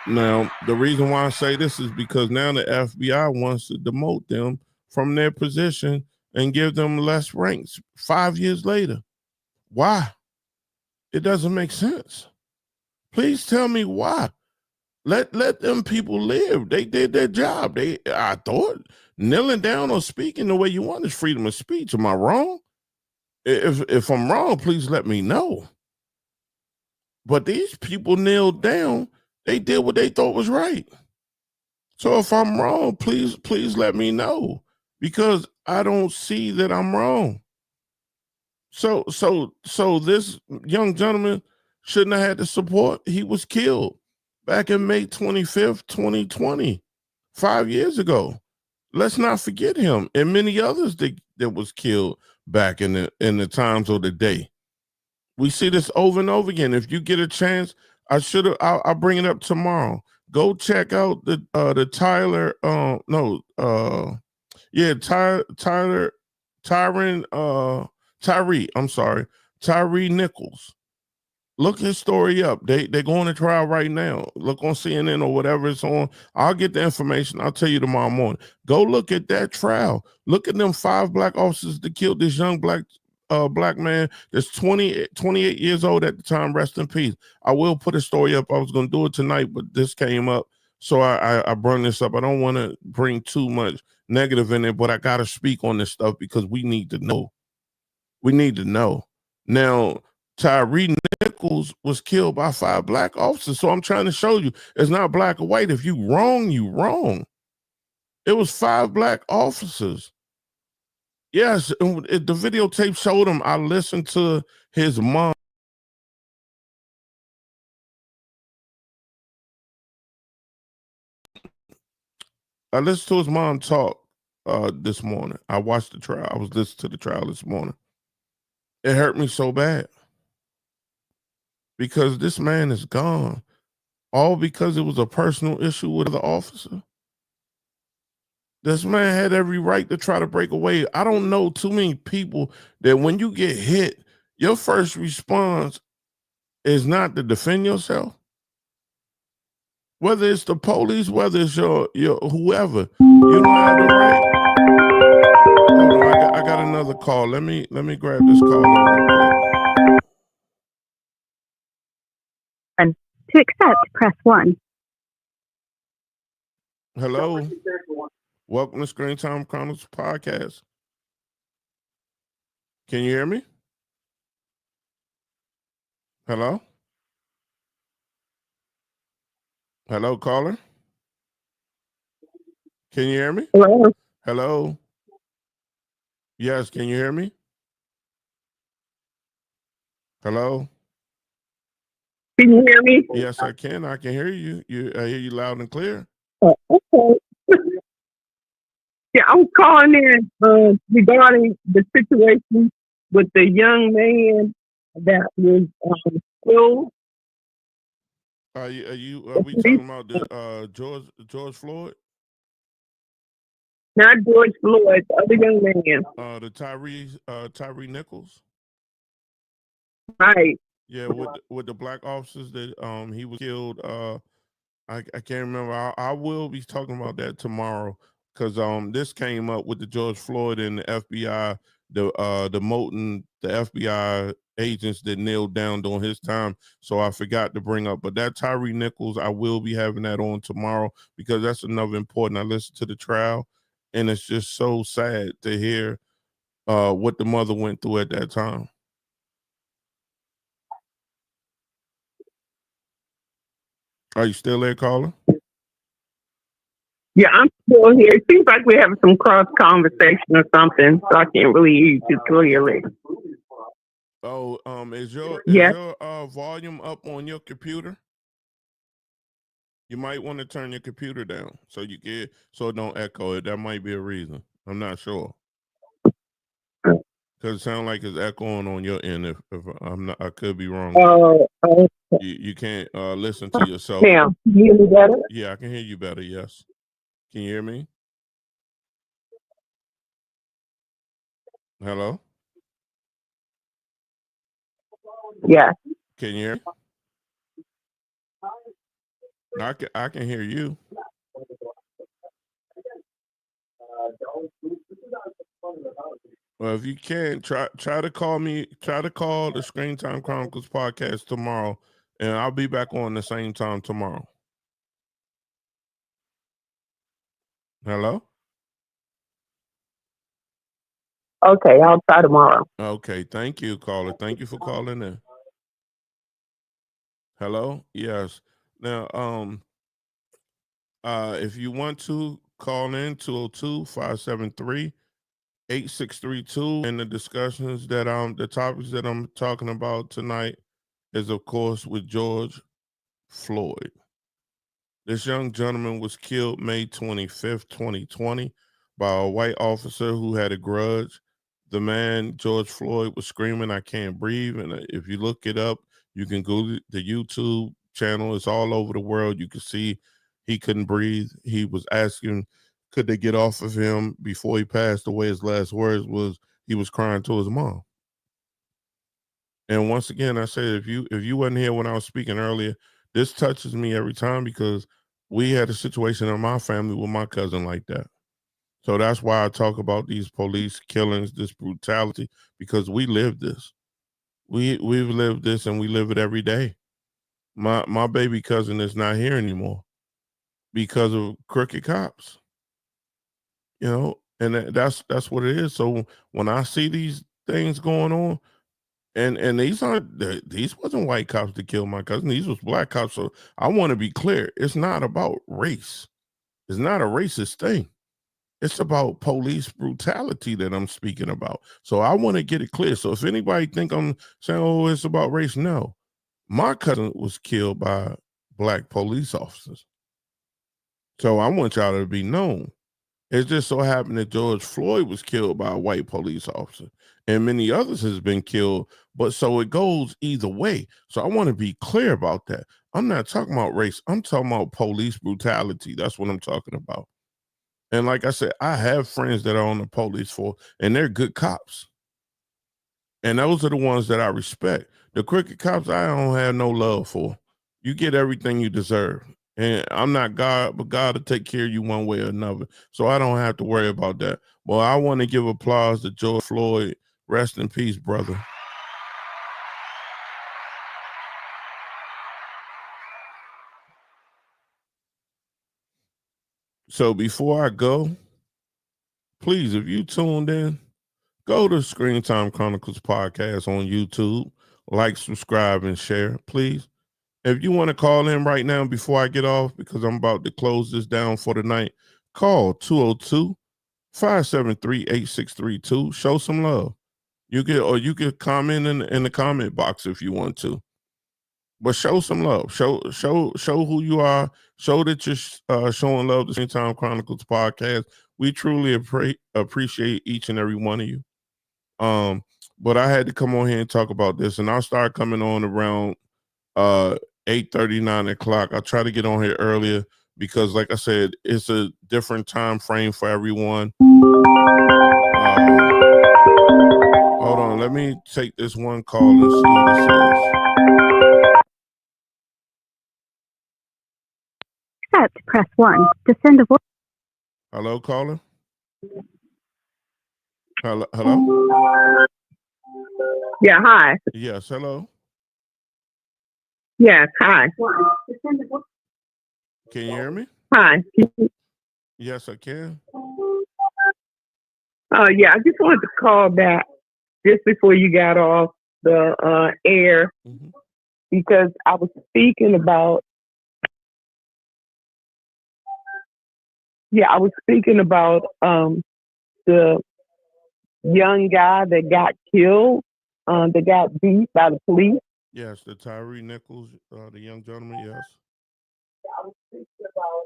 Now, the reason why I say this is because now the FBI wants to demote them from their position and give them less ranks 5 years later. Why? It doesn't make sense. Please tell me why. Let them people live. They did their job. I thought kneeling down or speaking the way you want is freedom of speech. Am I wrong? If I'm wrong, please let me know. But these people kneeled down. They did what they thought was right. So if I'm wrong, please let me know, because I don't see that I'm wrong. So this young gentleman shouldn't have had the support. He was killed back in May 25th, 2020, 5 years ago. Let's not forget him and many others that was killed back in the times of the day. We see this over and over again. If you get a chance, I'll bring it up tomorrow. Go check out the Tyler, Tyree Nichols. Look his story up. They're going to trial right now. Look on CNN or whatever it's on. I'll get the information. I'll tell you tomorrow morning. Go look at that trial. Look at them 5 black officers that killed this young black man that's 28 years old at the time. Rest in peace. I will put a story up. I was going to do it tonight, but this came up, so I brought this up. I don't want to bring too much negative in it, but I got to speak on this stuff because we need to know. We need to know. Now, Tyree Nichols was killed by 5 black officers, so I'm trying to show you it's not black or white. If you wrong, you wrong. It was 5 black officers. Yes, the videotape showed him. I listened to his mom. I listened to his mom talk this morning. I watched the trial. I was listening to the trial this morning. It hurt me so bad because this man is gone, all because it was a personal issue with the officer. This man had every right to try to break away. I don't know too many people that when you get hit, your first response is not to defend yourself. Whether it's the police, whether it's your whoever, you don't have the right. Hold on, I got another call. Let me grab this call real quick. And to accept, press 1. Hello. Welcome to Screen Time Chronicles Podcast. Can you hear me? Hello? Hello, caller? Can you hear me? Hello. Hello? Yes, can you hear me? Hello? Can you hear me? Yes, I can. I can hear you. I hear you loud and clear. Okay. Yeah, I'm calling in regarding the situation with the young man that was killed. Are we talking about the George Floyd? Not George Floyd, the other young man. The Tyree Nichols. Right. Yeah, with the black officers that he was killed. I can't remember. I will be talking about that tomorrow because this came up with the George Floyd and the FBI, the Moulton, the FBI agents that kneeled down during his time. So I forgot to bring up, but that Tyree Nichols, I will be having that on tomorrow because that's another important. I listened to the trial, and it's just so sad to hear what the mother went through at that time. Are you still there, caller? Yeah, I'm still here. It seems like we're having some cross conversation or something, so I can't really hear you too clearly. Oh, is your volume up on your computer? You might want to turn your computer down so it don't echo it. That might be a reason. I'm not sure. Because it sounds like it's echoing on your end. If I'm not, I could be wrong. You can't listen to yourself. Now, can you hear me better? Yeah, I can hear you better. Yes. Can you hear me? Hello? Yeah. Can you hear me? I can hear you. Well, if you can, try to call me. Try to call the Screen Time Chronicles podcast tomorrow, and I'll be back on the same time tomorrow. Hello? Okay, I'll try tomorrow. Okay, thank you, caller. Thank you for calling in. Hello? Yes. Now, if you want to call in 202-573-8632, and the discussions that the topics that I'm talking about tonight is, of course, with George Floyd. This young gentleman was killed May 25th, 2020 by a white officer who had a grudge. The man, George Floyd, was screaming, "I can't breathe." And if you look it up, you can go to the YouTube channel. It's all over the world. You can see he couldn't breathe. He was asking, could they get off of him before he passed away? His last words was he was crying to his mom. And once again, I said, if you wasn't here when I was speaking earlier, this touches me every time because we had a situation in my family with my cousin like that. So that's why I talk about these police killings, this brutality, because we live this. We've lived this and we live it every day. My baby cousin is not here anymore because of crooked cops. You know, and that's what it is. So when I see these things going on, and these wasn't white cops that killed my cousin. These was black cops. So I want to be clear. It's not about race. It's not a racist thing. It's about police brutality that I'm speaking about. So I want to get it clear. So if anybody think I'm saying, oh, it's about race, no. My cousin was killed by black police officers. So I want y'all to be known. It just so happened that George Floyd was killed by a white police officer, and many others has been killed. But so it goes either way. So I want to be clear about that. I'm not talking about race. I'm talking about police brutality. That's what I'm talking about. And like I said, I have friends that are on the police force, and they're good cops. And those are the ones that I respect. The crooked cops, I don't have no love for. You get everything you deserve. And I'm not God, but God will take care of you one way or another. So I don't have to worry about that. Well, I want to give applause to George Floyd. Rest in peace, brother. So before I go, please, if you tuned in, go to Screen Time Chronicles Podcast on YouTube. Like, subscribe, and share, please. If you want to call in right now before I get off, because I'm about to close this down for the night, call 202-573-8632. Show some love. You could comment in the comment box if you want to. But show some love. Show who you are. Show that you're showing love to Screen Time Chronicles Podcast. We truly appreciate each and every one of you. But I had to come on here and talk about this, and I'll start coming on around 8:30, 9 o'clock. I'll try to get on here earlier because, like I said, it's a different time frame for everyone. Hold on, let me take this one call and see who this is. Accept, press 1 to send a voice. Hello, caller. Hello. Yeah, hi. Yes, hello. Yes, hi. Can you hear me? Hi. Yes, I can. Yeah, I just wanted to call back just before you got off the air because I was speaking about Yeah, I was speaking about the young guy that got killed, that got beat by the police. Yes, the Tyree Nichols, the young gentleman. Yes.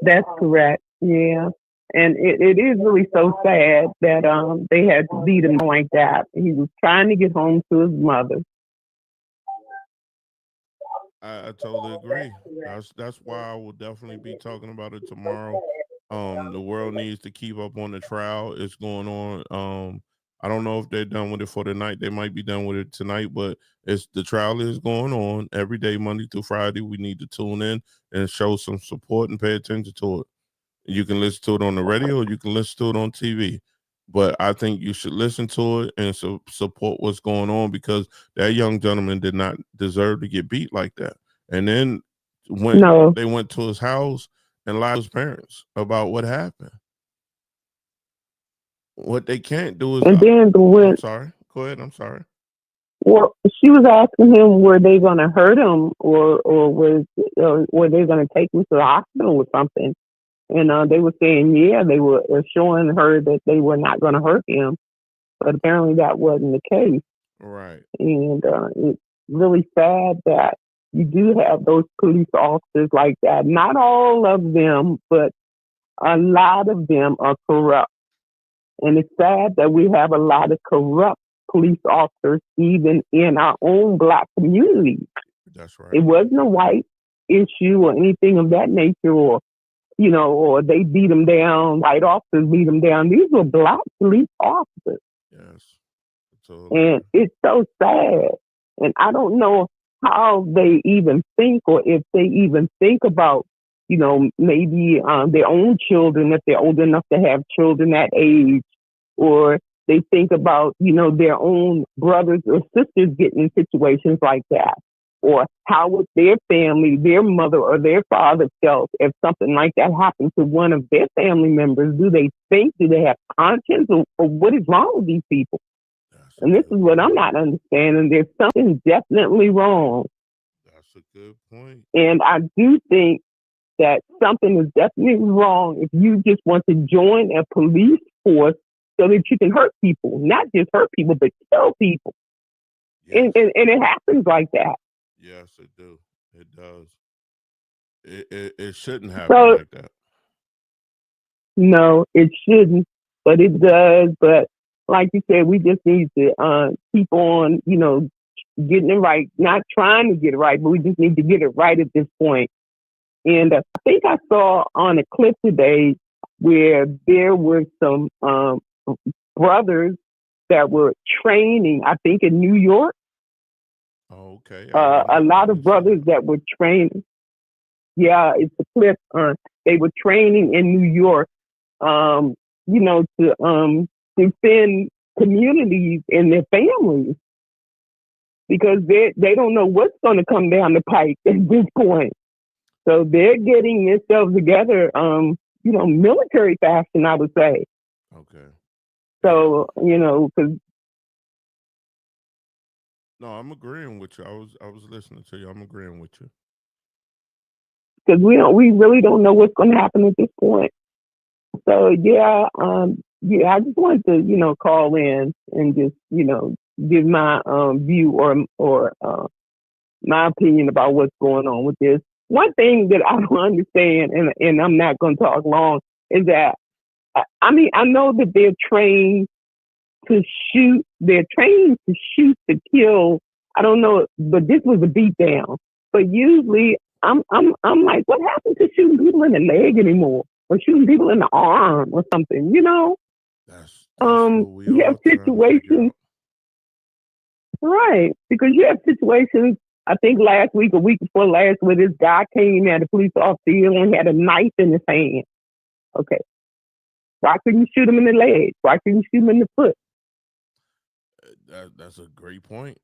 That's correct. Yeah. And it is really so sad that they had to beat him like that. He was trying to get home to his mother. I totally agree. That's why I will definitely be talking about it tomorrow. The world needs to keep up on the trial. It's going on. I don't know if they're done with it for the night. They might be done with it tonight, but it's the trial is going on every day, Monday through Friday. We need to tune in and show some support and pay attention to it. You can listen to it on the radio, or you can listen to it on TV. But I think you should listen to it and support what's going on, because that young gentleman did not deserve to get beat like that. And then they went to his house and lied to his parents about what happened. What they can't do is. And then I'm sorry. Go ahead. I'm sorry. Well, she was asking him, were they going to hurt him, or were they going to take him to the hospital or something? And they were saying, yeah, they were assuring her that they were not going to hurt him, but apparently that wasn't the case. Right. And it's really sad that you do have those police officers like that. Not all of them, but a lot of them are corrupt. And it's sad that we have a lot of corrupt police officers, even in our own Black community. That's right. It wasn't a white issue or anything of that nature, or they beat them down, white officers beat them down. These were Black police officers. Yes. And it's so sad. And I don't know how they even think, or if they even think about, maybe their own children, if they're old enough to have children that age, or they think about, their own brothers or sisters getting in situations like that. Or how would their family, their mother or their father felt if something like that happened to one of their family members? Do they have conscience, or what is wrong with these people? And this is what I'm not understanding. There's something definitely wrong. That's a good point. And I do think that something is definitely wrong if you just want to join a police force so that you can hurt people, not just hurt people, but kill people. Yes. And it happens like that. Yes, it do. It does. It shouldn't happen like that. No, it shouldn't, but it does. But like you said, we just need to keep on, getting it right. Not trying to get it right, but we just need to get it right at this point. And I think I saw on a clip today where there were some brothers that were training, I think in New York. Oh, okay. A lot of brothers that were training. Yeah, it's a clip. They were training in New York, to defend communities and their families, because they don't know what's going to come down the pike at this point. So they're getting themselves together, military fashion, I would say. Okay. So, because. No, I'm agreeing with you. I was listening to you. I'm agreeing with you. Because we really don't know what's going to happen at this point. So I just wanted to call in and just give my view or my opinion about what's going on with this. One thing that I don't understand, and I'm not going to talk long, is that I know that they're trained to shoot. They're trained to shoot to kill. I don't know, but this was a beatdown. But usually, I'm like, what happened to shooting people in the leg anymore, or shooting people in the arm or something? That's you have situations, right? Because you have situations. I think last week, a week before last, where this guy came at a police officer and had a knife in his hand. Okay, why couldn't you shoot him in the leg? Why couldn't you shoot him in the foot? That's a great point.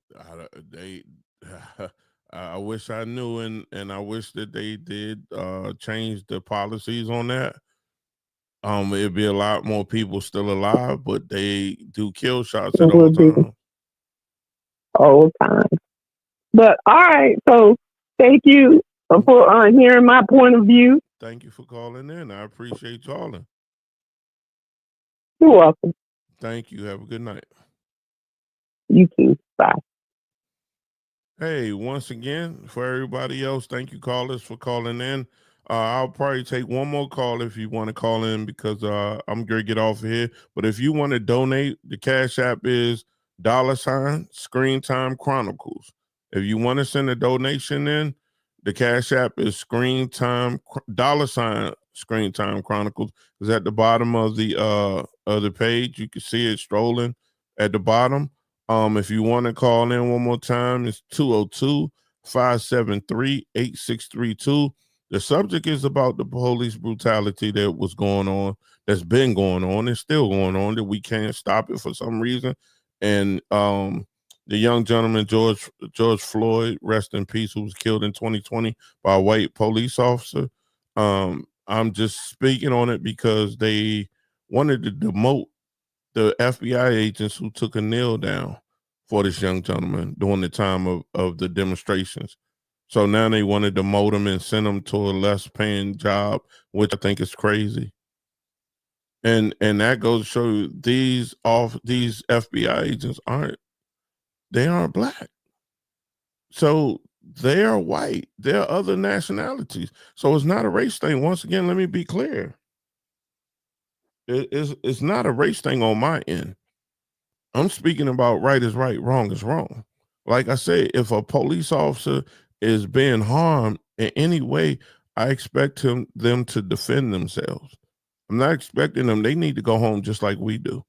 I wish I knew, and I wish that they did change the policies on that. It'd be a lot more people still alive, but they do kill shots at all times. All time. But all right, so thank you for hearing my point of view. Thank you for calling in. I appreciate calling. You're welcome. Thank you. Have a good night. You too. Bye. Hey, once again, for everybody else, thank you, callers, for calling in. I'll probably take one more call if you want to call in because I'm going to get off of here. But if you want to donate, the Cash App is $ Screen Time Chronicles. If you want to send a donation in, the Cash App is $, Screen Time Chronicles. Is at the bottom of the page. You can see it strolling at the bottom. If you want to call in one more time, it's 202-573-8632. The subject is about the police brutality that was going on, that's been going on, and still going on, that we can't stop it for some reason. And the young gentleman, George Floyd, rest in peace, who was killed in 2020 by a white police officer. I'm just speaking on it because they wanted to demote the FBI agents who took a kneel down for this young gentleman during the time of the demonstrations. So now they want to demote him and send him to a less paying job, which I think is crazy. And that goes to show you these FBI agents aren't black. So they are white. They're other nationalities. So it's not a race thing. Once again, let me be clear. It's not a race thing on my end. I'm speaking about right is right, wrong is wrong. Like I say, if a police officer is being harmed in any way, I expect them to defend themselves. I'm not expecting them. They need to go home just like we do.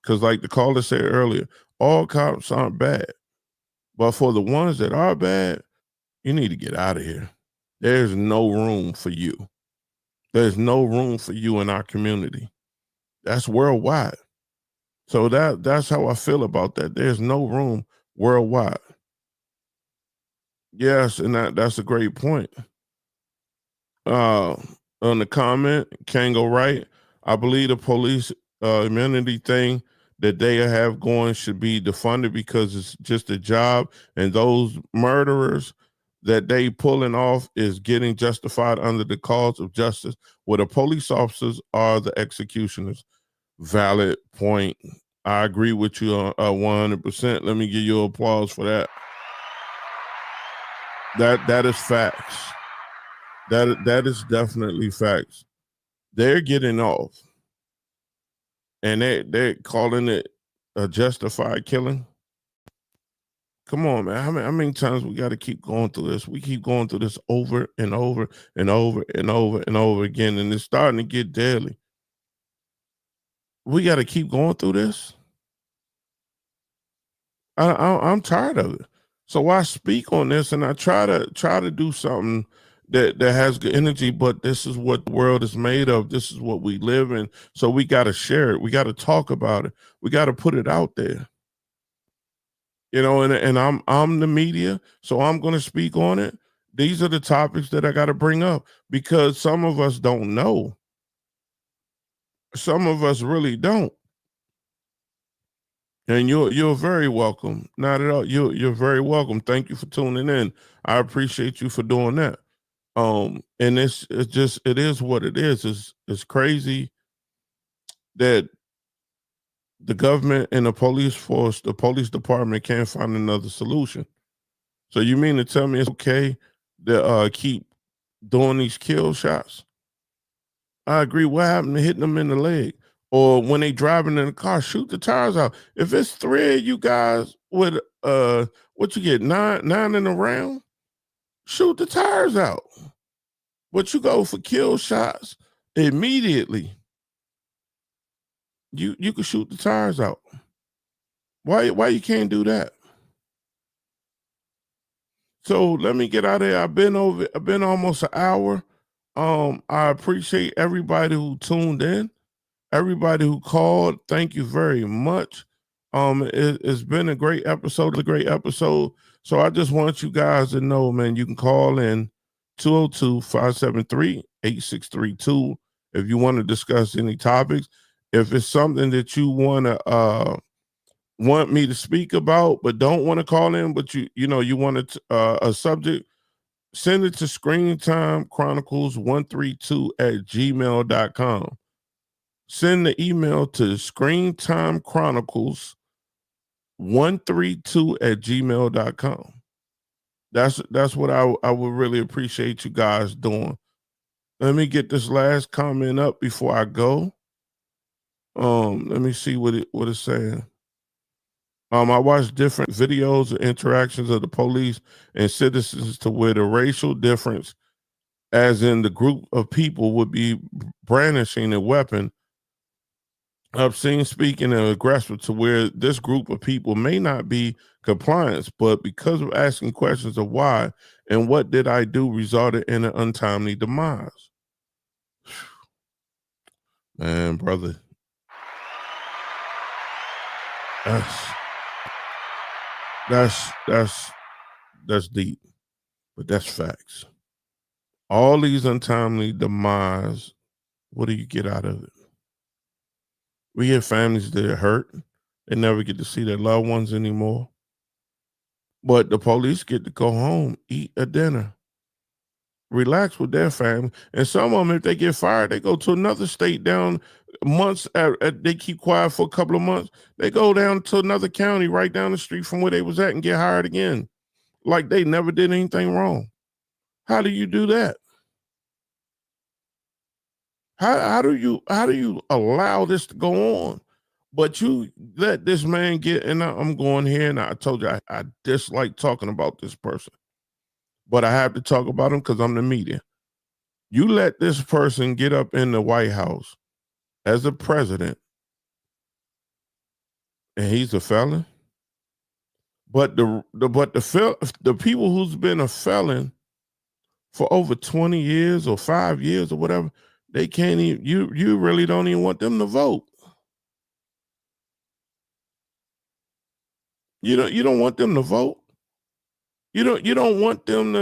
Because like the caller said earlier, all cops aren't bad. But for the ones that are bad, you need to get out of here. There's no room for you. There's no room for you in our community. That's worldwide. So that's how I feel about that. There's no room worldwide. Yes, and that's a great point. On the comment, Kango Right, I believe the police immunity thing that they have going should be defunded because it's just a job, and those murderers that they pulling off is getting justified under the cause of justice, where the police officers are the executioners. Valid point. I agree with you 100%. Let me give you applause for that. That is facts. That is definitely facts. They're getting off, and they're calling it a justified killing. Come on, man. How many times we got to keep going through this? We keep going through this over and over and over and over and over again, and it's starting to get deadly. We got to keep going through this. I'm tired of it. So I speak on this, and I try to do something that has good energy. But this is what the world is made of. This is what we live in. So we got to share it. We got to talk about it. We got to put it out there. You know, and I'm the media, so I'm going to speak on it. These are the topics that I got to bring up because some of us don't know. Some of us really don't. And you're very welcome. Not at all. You're very welcome. Thank you for tuning in. I appreciate you for doing that. And it is what it is. It's crazy that the government and the police force, the police department can't find another solution. So you mean to tell me it's okay to keep doing these kill shots? I agree. What happened to hitting them in the leg? Or when they driving in the car, shoot the tires out. If it's 3 of you guys with what you get, nine in a round, shoot the tires out. But you go for kill shots immediately. You can shoot the tires out. Why you can't do that? So let me get out of here. I've been almost an hour. I appreciate everybody who tuned in. Everybody who called, thank you very much. It's been a great episode, So I just want you guys to know, man, you can call in 202-573-8632 if you want to discuss any topics. If it's something that you want me to speak about, but don't want to call in, but you want a subject, send it to Screen Time Chronicles 132 @gmail.com. send the email to Screen Time Chronicles 132@gmail.com. That's what I would really appreciate you guys doing. Let me get this last comment up before I go. Let me see what it's saying. I watched different videos of interactions of the police and citizens to where the racial difference, as in the group of people, would be brandishing a weapon, obscene speaking, and aggressive, to where this group of people may not be compliant, but because of asking questions of why and what did I do resulted in an untimely demise. Man, brother, that's deep, but that's facts. All these untimely demise, what do you get out of it? We have families that are hurt. They never get to see their loved ones anymore. But the police get to go home, eat a dinner, relax with their family. And some of them, if they get fired, they go to another state down months. They keep quiet for a couple of months. They go down to another county right down the street from where they was at and get hired again. Like they never did anything wrong. How do you do that? How do you allow this to go on? But you let this man get, and I'm going here, and I told you I dislike talking about this person, but I have to talk about him because I'm the media. You let this person get up in the White House as a president, and he's a felon. But the people who's been a felon for over 20 years or 5 years or whatever, they can't even, you really don't even want them to vote. You don't want them to vote. You don't want them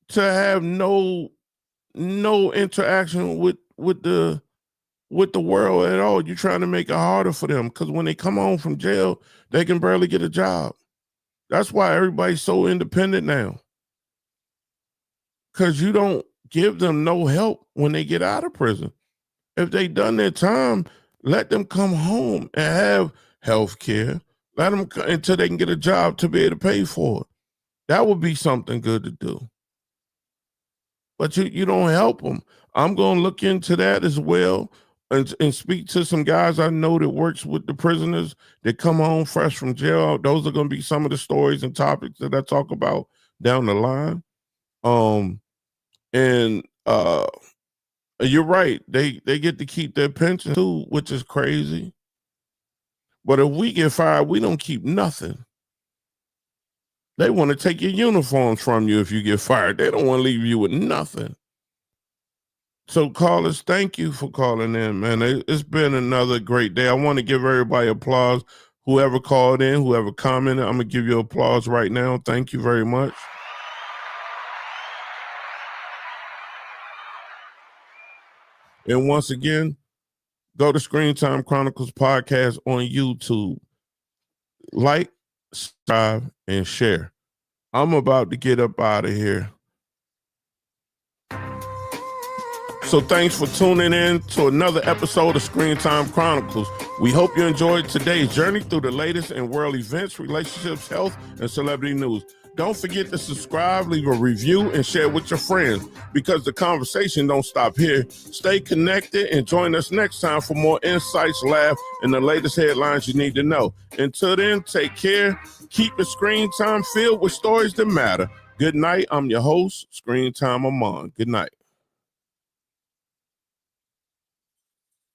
to have no interaction with the world at all. You're trying to make it harder for them because when they come home from jail, they can barely get a job. That's why everybody's so independent now. Because you don't give them no help when they get out of prison. If they done their time, let them come home and have health care. Let them until they can get a job to be able to pay for it. That would be something good to do. But you don't help them. I'm going to look into that as well and speak to some guys I know that works with the prisoners that come home fresh from jail. Those are going to be some of the stories and topics that I talk about down the line. You're right. They get to keep their pension too, which is crazy. But if we get fired, we don't keep nothing. They want to take your uniforms from you if you get fired. They don't want to leave you with nothing. So callers, thank you for calling in, man. It's been another great day. I want to give everybody applause. Whoever called in, whoever commented, I'm going to give you applause right now. Thank you very much. And once again, go to Screen Time Chronicles Podcast on YouTube. Like, subscribe, and share. I'm about to get up out of here. So thanks for tuning in to another episode of Screen Time Chronicles. We hope you enjoyed today's journey through the latest in world events, relationships, health, and celebrity news. Don't forget to subscribe, leave a review, and share with your friends because the conversation don't stop here. Stay connected and join us next time for more insights, laugh, and the latest headlines you need to know. Until then, take care. Keep your screen time filled with stories that matter. Good night. I'm your host, Screen Time Amon. Good night.